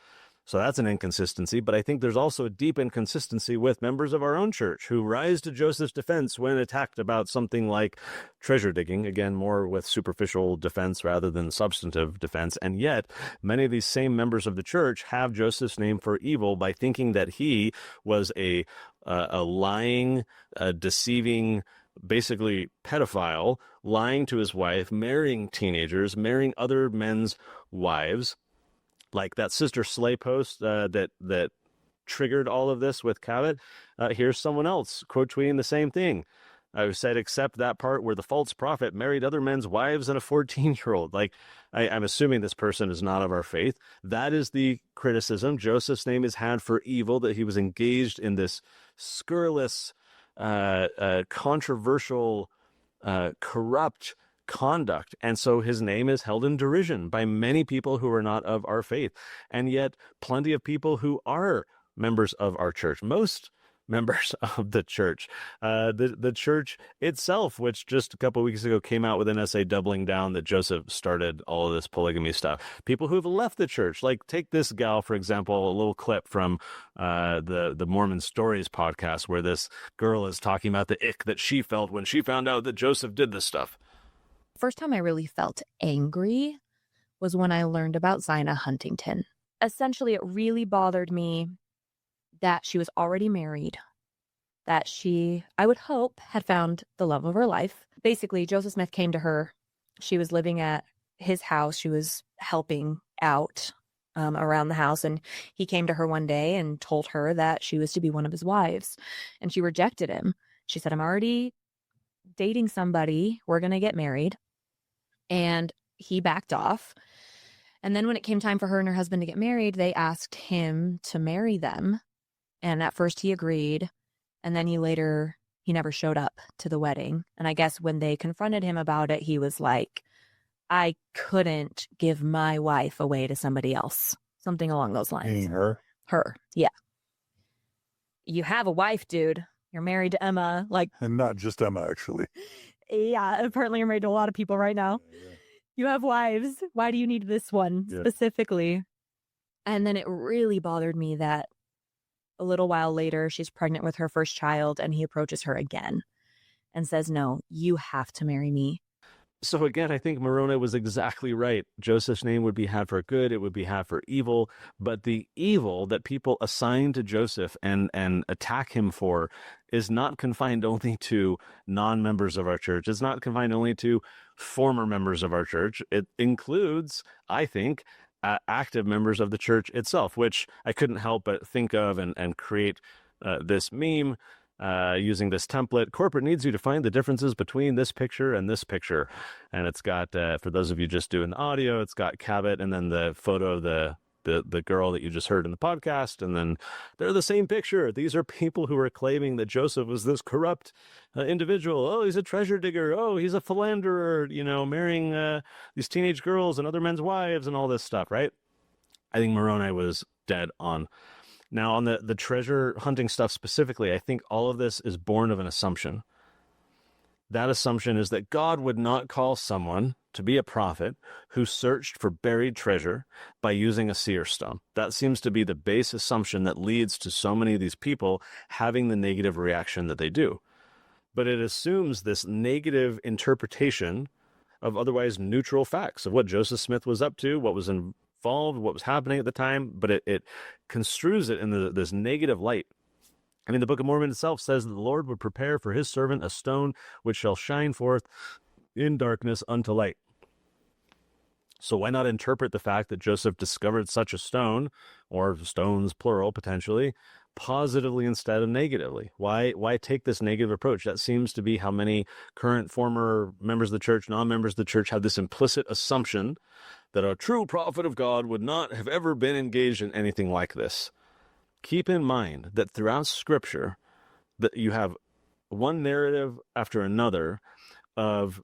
So that's an inconsistency. But I think there's also a deep inconsistency with members of our own church who rise to Joseph's defense when attacked about something like treasure digging, again, more with superficial defense rather than substantive defense. And yet many of these same members of the church have Joseph's name for evil by thinking that he was a lying, deceiving, basically pedophile, lying to his wife, marrying teenagers, marrying other men's wives. Like that Sister Slay post that triggered all of this with Cabot. Here's someone else quote tweeting the same thing. I said, except that part where the false prophet married other men's wives and a 14-year-old. Like, I'm assuming this person is not of our faith. That is the criticism. Joseph's name is had for evil, that he was engaged in this scurrilous, controversial, corrupt conduct. And so his name is held in derision by many people who are not of our faith. And yet plenty of people who are members of our church, most members of the church. The church itself, which just a couple of weeks ago came out with an essay doubling down that Joseph started all of this polygamy stuff. People who've left the church, like take this gal, for example, a little clip from the Mormon Stories podcast where this girl is talking about the ick that she felt when she found out that Joseph did this stuff. First time I really felt angry was when I learned about Zina Huntington. Essentially, it really bothered me that she was already married, that she, I would hope, had found the love of her life. Basically, Joseph Smith came to her. She was living at his house. She was helping out around the house. And he came to her one day and told her that she was to be one of his wives. And she rejected him. She said, I'm already dating somebody. We're going to get married. And he backed off. And then when it came time for her and her husband to get married, they asked him to marry them. And at first he agreed. And then he never showed up to the wedding. And I guess when they confronted him about it, he was like, I couldn't give my wife away to somebody else. Something along those lines. Meaning her? Her, yeah. You have a wife, dude. You're married to Emma. And not just Emma, actually. Yeah, apparently you're married to a lot of people right now. Yeah. You have wives. Why do you need this one specifically? And then it really bothered me that a little while later, she's pregnant with her first child, and he approaches her again and says, no, you have to marry me. So again, I think Moroni was exactly right. Joseph's name would be had for good, it would be had for evil, but the evil that people assign to Joseph and attack him for is not confined only to non-members of our church. It's not confined only to former members of our church. It includes, I think, active members of the church itself, which I couldn't help but think of and create this meme using this template. Corporate needs you to find the differences between this picture and this picture. And it's got, for those of you just doing the audio, it's got Cabot and then the photo of the girl that you just heard in the podcast. And then they're the same picture. These are people who are claiming that Joseph was this corrupt individual. Oh, he's a treasure digger. Oh, he's a philanderer, marrying these teenage girls and other men's wives and all this stuff, right? I think Moroni was dead on. Now, on the treasure hunting stuff specifically, I think all of this is born of an assumption. That assumption is that God would not call someone to be a prophet who searched for buried treasure by using a seer stone. That seems to be the base assumption that leads to so many of these people having the negative reaction that they do. But it assumes this negative interpretation of otherwise neutral facts of what Joseph Smith was up to, what was involved, what was happening at the time, but it construes it in this negative light. I mean, the Book of Mormon itself says that the Lord would prepare for his servant a stone which shall shine forth in darkness unto light. So why not interpret the fact that Joseph discovered such a stone, or stones plural potentially, positively instead of negatively? Why take this negative approach? That seems to be how many current former members of the church, non-members of the church, have this implicit assumption that a true prophet of God would not have ever been engaged in anything like this. Keep in mind that throughout Scripture, that you have one narrative after another of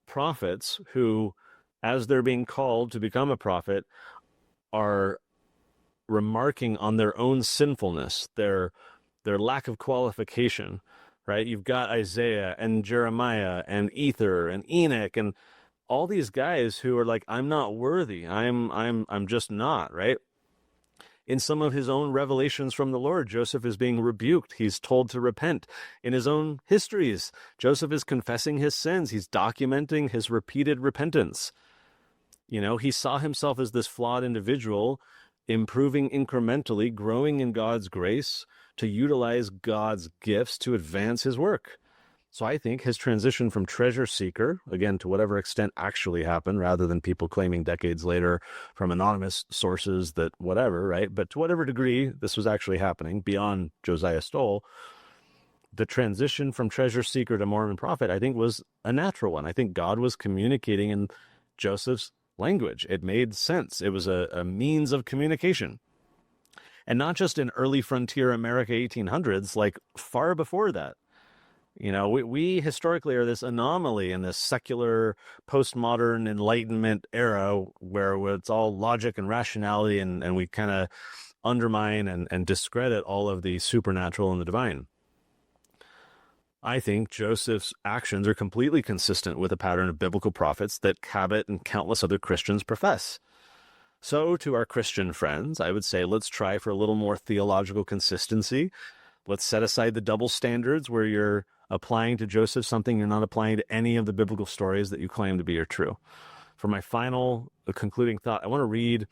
prophets who, as they're being called to become a prophet, are remarking on their own sinfulness, their lack of qualification, right? You've got Isaiah and Jeremiah and Ether and Enoch and all these guys who are like, I'm not worthy. I'm just not, right? In some of his own revelations from the Lord, Joseph is being rebuked. He's told to repent. In his own histories, Joseph is confessing his sins. He's documenting his repeated repentance. He saw himself as this flawed individual, improving incrementally, growing in God's grace to utilize God's gifts to advance his work. So I think his transition from treasure seeker, again, to whatever extent actually happened, rather than people claiming decades later from anonymous sources that whatever, right? But to whatever degree this was actually happening beyond Josiah Stoll, the transition from treasure seeker to Mormon prophet, I think, was a natural one. I think God was communicating in Joseph's language. It made sense. It was a means of communication. And not just in early frontier America 1800s, like far before that. We historically are this anomaly in this secular, postmodern Enlightenment era where it's all logic and rationality, and we kind of undermine and discredit all of the supernatural and the divine. I think Joseph's actions are completely consistent with a pattern of biblical prophets that Cabot and countless other Christians profess. So to our Christian friends, I would say let's try for a little more theological consistency. Let's set aside the double standards where you're applying to Joseph something you're not applying to any of the biblical stories that you claim to be or true. For my final concluding thought, I want to read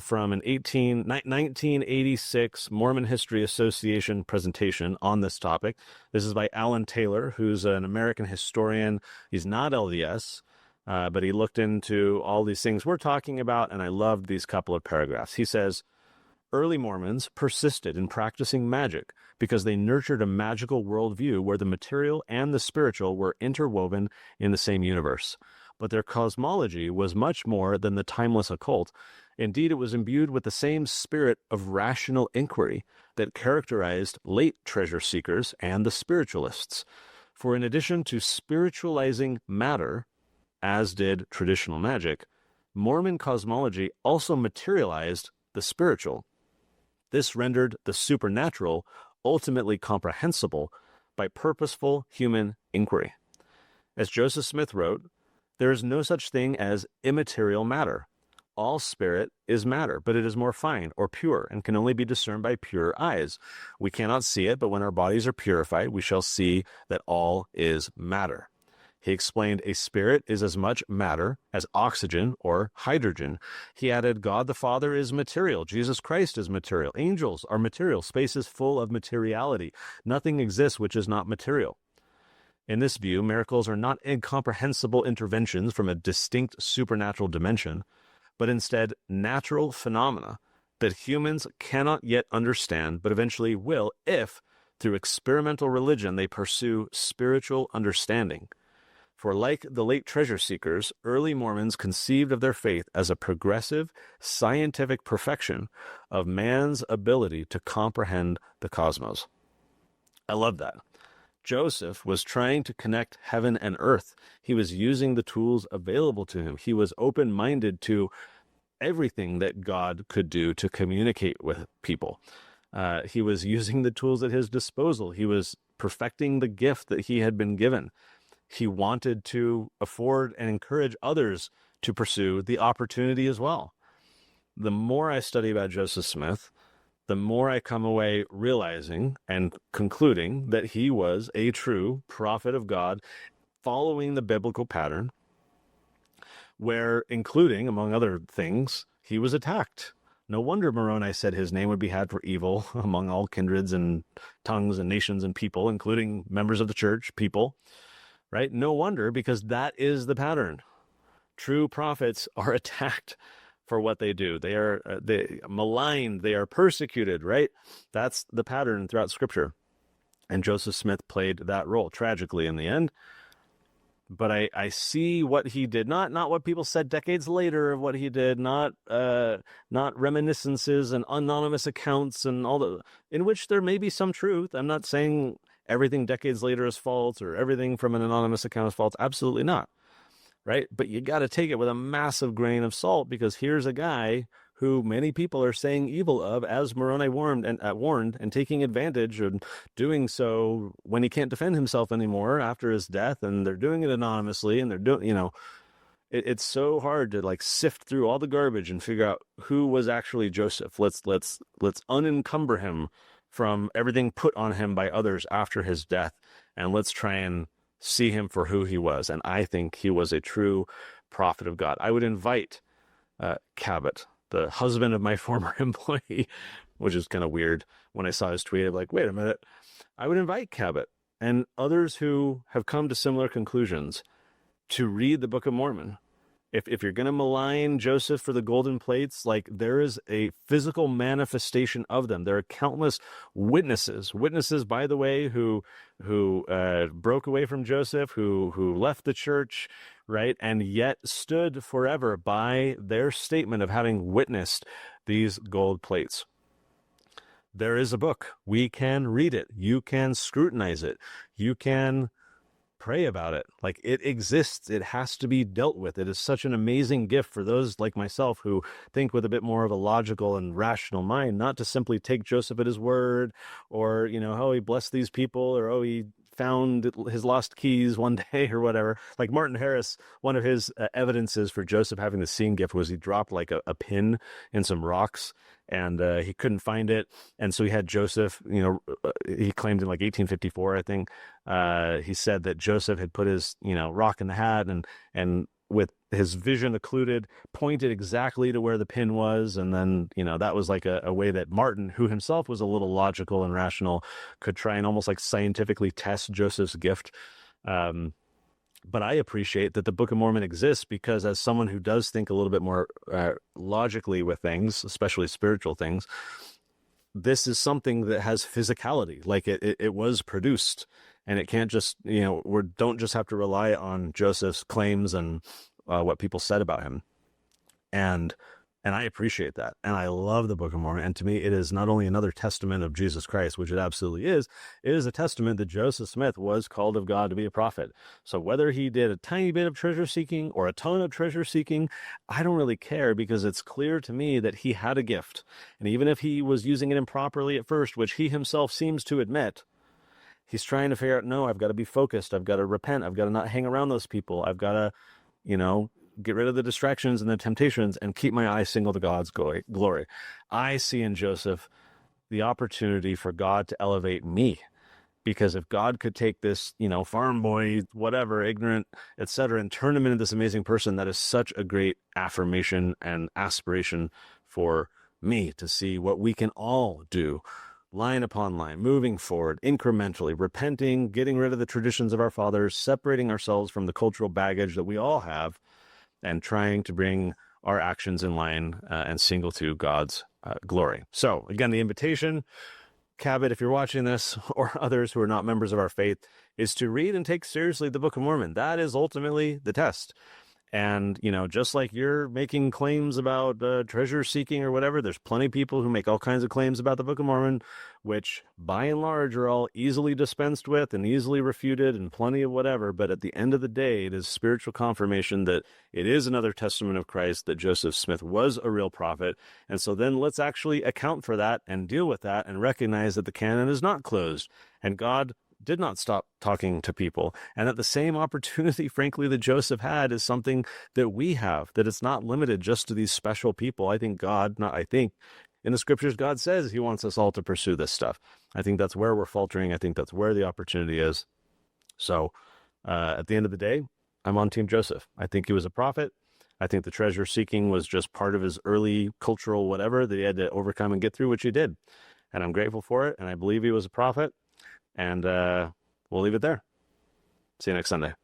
from an 1986 Mormon History Association presentation on this topic. This is by Alan Taylor, who's an American historian. He's not LDS, but he looked into all these things we're talking about, and I loved these couple of paragraphs. He says, early Mormons persisted in practicing magic because they nurtured a magical worldview where the material and the spiritual were interwoven in the same universe. But their cosmology was much more than the timeless occult. Indeed, it was imbued with the same spirit of rational inquiry that characterized late treasure seekers and the spiritualists. For in addition to spiritualizing matter, as did traditional magic, Mormon cosmology also materialized the spiritual. This rendered the supernatural ultimately comprehensible by purposeful human inquiry. As Joseph Smith wrote, there is no such thing as immaterial matter. All spirit is matter, but it is more fine or pure and can only be discerned by pure eyes. We cannot see it, but when our bodies are purified, we shall see that all is matter. He explained a spirit is as much matter as oxygen or hydrogen. He added, God the Father is material. Jesus Christ is material. Angels are material. Space is full of materiality. Nothing exists which is not material. In this view, miracles are not incomprehensible interventions from a distinct supernatural dimension, but instead natural phenomena that humans cannot yet understand, but eventually will if, through experimental religion, they pursue spiritual understanding. For like the late treasure seekers, early Mormons conceived of their faith as a progressive, scientific perfection of man's ability to comprehend the cosmos. I love that. Joseph was trying to connect heaven and earth. He was using the tools available to him. He was open-minded to everything that God could do to communicate with people. He was using the tools at his disposal. He was perfecting the gift that he had been given. He wanted to afford and encourage others to pursue the opportunity as well. The more I study about Joseph Smith, the more I come away realizing and concluding that he was a true prophet of God, following the biblical pattern, where, including, among other things, he was attacked. No wonder Moroni said his name would be had for evil among all kindreds and tongues and nations and people, including members of the church, people, right? No wonder, because that is the pattern. True prophets are attacked for what they do. They are maligned, they are persecuted, right? That's the pattern throughout Scripture. And Joseph Smith played that role, tragically in the end. But I see what he did, not what people said decades later of what he did, not reminiscences and anonymous accounts and all the, in which there may be some truth. I'm not saying everything decades later is false or everything from an anonymous account is false. Absolutely not. Right? But you got to take it with a massive grain of salt, because here's a guy who many people are saying evil of, as Moroni warned, and taking advantage and doing so when he can't defend himself anymore after his death, and they're doing it anonymously, and they're doing, it's so hard to like sift through all the garbage and figure out who was actually Joseph. Let's unencumber him from everything put on him by others after his death, and let's try and see him for who he was. And I think he was a true prophet of God. I would invite Cabot, the husband of my former employee, which is kind of weird. When I saw his tweet, I'm like, wait a minute. I would invite Cabot and others who have come to similar conclusions to read the Book of Mormon. If you're going to malign Joseph for the golden plates, like, there is a physical manifestation of them. There are countless witnesses, by the way, who broke away from Joseph, who left the church, right, and yet stood forever by their statement of having witnessed these gold plates. There is a book. We can read it. You can scrutinize it. You can pray about it. Like, it exists. It has to be dealt with. It is such an amazing gift for those like myself who think with a bit more of a logical and rational mind, not to simply take Joseph at his word, or, oh, he blessed these people, or, oh, he found his lost keys one day or whatever. Like Martin Harris, one of his evidences for Joseph having the seeing gift was he dropped like a pin in some rocks, and he couldn't find it. And so he had Joseph, he claimed in like 1854, I think, he said that Joseph had put his, rock in the hat, and with his vision occluded, pointed exactly to where the pin was. And then, that was like a way that Martin, who himself was a little logical and rational, could try and almost like scientifically test Joseph's gift. But I appreciate that the Book of Mormon exists because, as someone who does think a little bit more logically with things, especially spiritual things, this is something that has physicality. Like it was produced, and it can't just, we don't just have to rely on Joseph's claims and what people said about him. And I appreciate that. And I love the Book of Mormon. And to me, it is not only another testament of Jesus Christ, which it absolutely is, it is a testament that Joseph Smith was called of God to be a prophet. So whether he did a tiny bit of treasure seeking or a ton of treasure seeking, I don't really care, because it's clear to me that he had a gift. And even if he was using it improperly at first, which he himself seems to admit, he's trying to figure out, no, I've got to be focused. I've got to repent. I've got to not hang around those people. I've got to, get rid of the distractions and the temptations and keep my eyes single to God's glory. I see in Joseph the opportunity for God to elevate me, because if God could take this, farm boy, whatever, ignorant, etc., and turn him into this amazing person, that is such a great affirmation and aspiration for me to see what we can all do, line upon line, moving forward incrementally, repenting, getting rid of the traditions of our fathers, separating ourselves from the cultural baggage that we all have, and trying to bring our actions in line and single to God's glory. So again, the invitation, Cabot, if you're watching this, or others who are not members of our faith, is to read and take seriously the Book of Mormon. That is ultimately the test. And, just like you're making claims about treasure seeking or whatever, there's plenty of people who make all kinds of claims about the Book of Mormon, which by and large are all easily dispensed with and easily refuted and plenty of whatever. But at the end of the day, it is spiritual confirmation that it is another testament of Christ, that Joseph Smith was a real prophet. And so then let's actually account for that and deal with that and recognize that the canon is not closed, and God did not stop talking to people, and that the same opportunity, frankly, that Joseph had is something that we have, that it's not limited just to these special people. I think in the scriptures, God says he wants us all to pursue this stuff. I think that's where we're faltering. I think that's where the opportunity is. So at the end of the day, I'm on Team Joseph. I think he was a prophet. I think the treasure seeking was just part of his early cultural whatever that he had to overcome and get through, which he did. And I'm grateful for it. And I believe he was a prophet. And we'll leave it there. See you next Sunday.